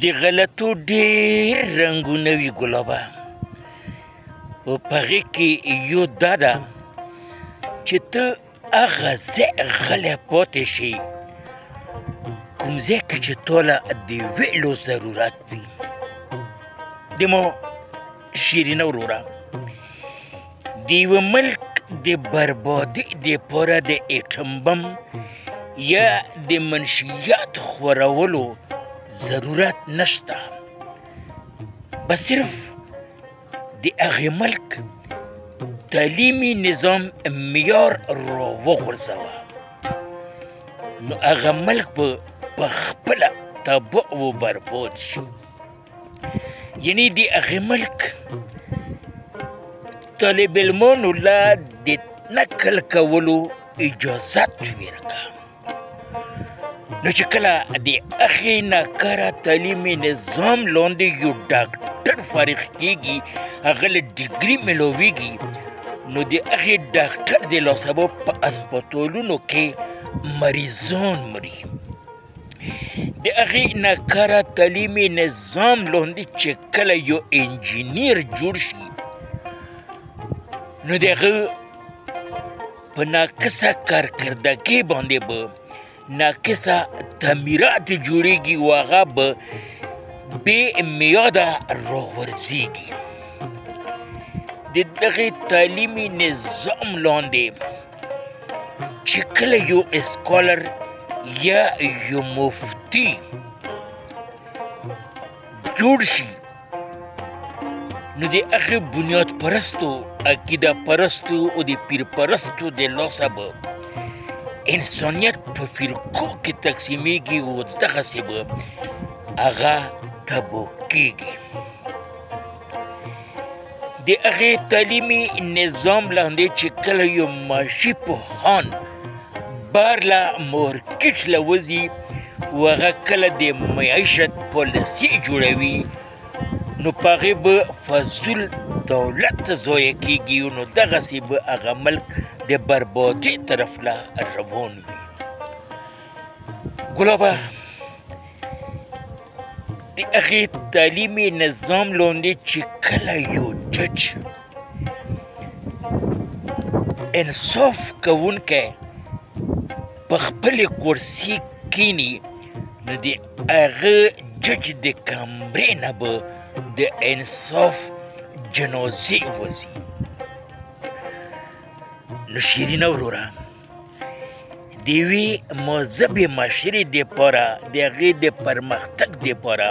د غلطو ډېر رنګونه وي ګلابه، او په هغې کې یو دا ده چې ته هغه ځای غلی پاتې شي کوم ځای کې چې تاله د ویلو ضرورت وي. د ما شیرینه وروره، د یوه ملک د بربادي دپاره د ایټم بم یا د منشیات خورولو ضرورت نشته، بس صرف د هغې ملک تعلیمي نظام معیار را وغورځوه، نو هغه ملک به په خپله تباه و برباد شي. یعنې د هغې ملک طالب علمانو له د نقل کولو اجازت ورکړه، نو چې کله د هغې ناکاره تعلیمي نظام لاندې یو ډاکټر فارغ کېږي، هغه له ډګري میلاویږي، نو د هغې ډاکټر د لاسبو په هسپتالونو کې مریضان مري. د هغې ناکاره تعلیمي نظام لاندې چې کله یو انجینیر جوړ شي، نو د هغه په ناقصه کارکردګۍ باندې به ناقصه تعمیرات جوړېږي او هغه به بې میاده راغورځېږي. د دغې تعلیمي نظام لاندې چې کله یو اسکالر یا یو مفتی جوړ شي، نو د هغې بنیاد پرستو، عقیده پرستو او د پیر پرستو د لاسه به انسانیت په فرقو کې تقسیمیږي او دغسې به هغه تباه کېږي. د هغې تعلیمي نظام لاندې چې کله یو معاشي پوهان بار له مارکېټ له وځي او هغه کله د معیشت پالیسي جوړوي، نو په هغې به فضول دولت ضایع کېږي، نو دغسې به هغه ملک د بربادۍ طرف له روان وي. ګلابه، د هغې تعلیمي نظام لاندې چې کله یو جج انصاف کوونکی په خپلې کرسي کښېني، نو د هغه جج د کمرې نه به د انصاف جنازې وځي. نو شیرینه وروره، د یوې مهذبې معاشرې دپاره، د هغې د پرمختګ دپاره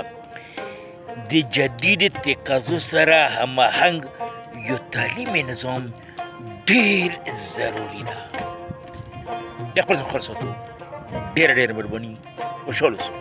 د جدید تقاضو سره هماهنګ یو تعلیمي نظام ډېر ضروري ده. د خپل ځان خیال ساتو. ډېره ډېره مهرباني. خوشحاله اوسئ.